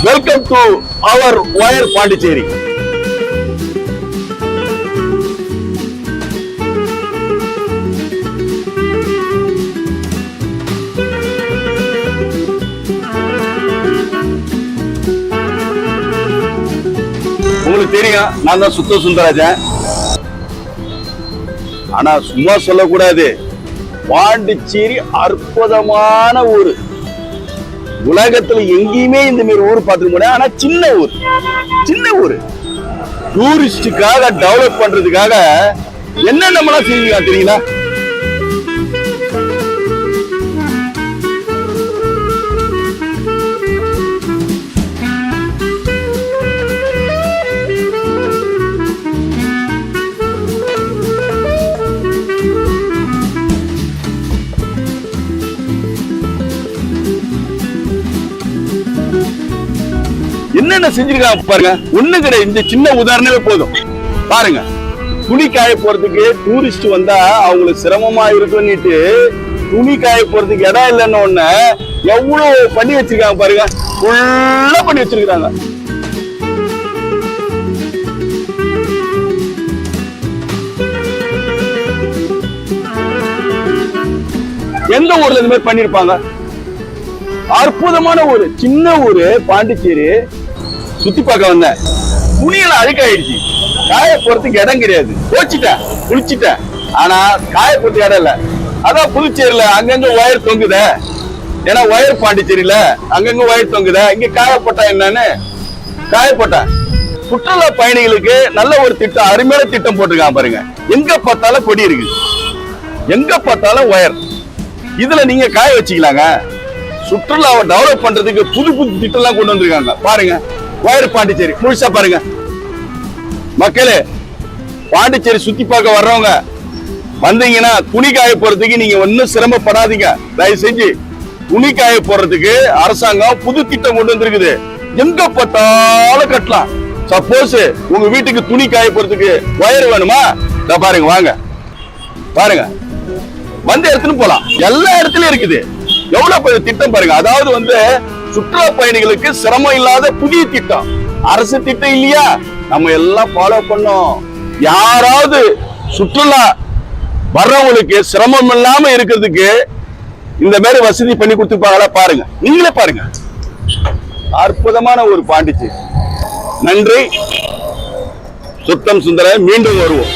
Welcome to our wire Pondicherry. உங்களுக்கு தெரியும், நான் தான் சுத்த சுந்தராஜன். ஆனா சும்மா சொல்லக்கூடாது, பாண்டிச்சேரி அற்புதமான ஊரு. உலகத்துல எங்கேயுமே இந்த மாதிரி ஊர் பார்த்துக்க முடியாது. ஆனா சின்ன ஊரு டூரிஸ்டுக்காக டெவலப் பண்றதுக்காக என்னென்னலாம் செஞ்சுக்கலாம் தெரியுங்களா? என்னென்ன செஞ்சிருக்காங்க பாருங்க. ஒண்ணு கிடையாது, இந்த சின்ன உதாரணமே போதும். பாருங்க, துணி காய போறதுக்கு டூரிஸ்ட் வந்தா அவங்களுக்கு சிரமமா இருக்குன்னுட்டு துணி காய போறதுக்கு இடம் இல்லைன்னு ஒண்ணு எவ்வளவு பண்ணி வச்சிருக்காங்க பாருங்க. ஃபுல்லா பண்ணி வச்சிருக்காங்க. எந்த ஊர்ல இந்த மாதிரி பண்ணிருப்பாங்க? அற்புதமான ஊரு, சின்ன ஊரு பாண்டிச்சேரி. சுத்தி பார்க்க வந்தேன், துணியெல்லாம் அழுக்காயிடுச்சு, காய போறதுக்கு இடம் கிடையாது. போச்சுட்டேன், குளிச்சுட்டேன், ஆனா காய போறதுக்கு இடம் இல்ல. அதான் புதுச்சேரியில அங்கங்க ஒயர் தொங்குத, ஏன்னா ஒயர் பாண்டிச்சேரியில அங்கங்க ஒயர் தொங்குத. இங்க காயப்பட்டா என்னன்னு காயப்பட்டேன். சுற்றுலா பயணிகளுக்கு நல்ல ஒரு திட்டம், அருமையான திட்டம் போட்டிருக்கான் பாருங்க. எங்க பார்த்தாலும் கொடி இருக்கு, எங்க பார்த்தாலும் ஒயர். இதுல நீங்க காய வச்சுக்கலாங்க. சுற்றுலாவை டெவலப் பண்றதுக்கு புது திட்டம் எல்லாம் கொண்டு வந்திருக்காங்க பாருங்க. ஒயர் பாண்டிச்சேரி முழுசா பாருங்க. மக்களே, பாண்டிச்சேரி சுத்தி பார்க்க வர்றவங்க வந்தீங்கன்னா துணி காய போறதுக்கு நீங்க ஒன்னும் சிரமப்படாதீங்க. தயவு செஞ்சு துணி காய போறதுக்கு அரசாங்கம் புது திட்டம் கொண்டு வந்திருக்குது. எங்க பார்த்தாலும் கட்டலாம். சப்போஸ் உங்க வீட்டுக்கு துணி காய போறதுக்கு ஒயர் வேணுமா, பாருங்க, வாங்க பாருங்க, வந்து எடுத்துன்னு போலாம். எல்லா இடத்துலயும் இருக்குது. எவ்வளவு பெரிய திட்டம் பாருங்க. அதாவது சுற்றுலா பயணிகளுக்கு சிரமம் இல்லாத புதிய திட்டம், அரசு திட்டம் இல்லையா? நம்ம எல்லாம் ஃபாலோ பண்ணோம். யாராவது சுற்றுலா வர்றவங்களுக்கு சிரமம் இல்லாம இருக்கிறதுக்கு இந்த மாதிரி வசதி பண்ணி கொடுத்துருப்பாங்களா? பாருங்க, நீங்களே பாருங்க. அற்புதமான ஒரு பாண்டிச்சேரி. நன்றி. சுத்தம் சுந்தர, மீண்டும் வருவோம்.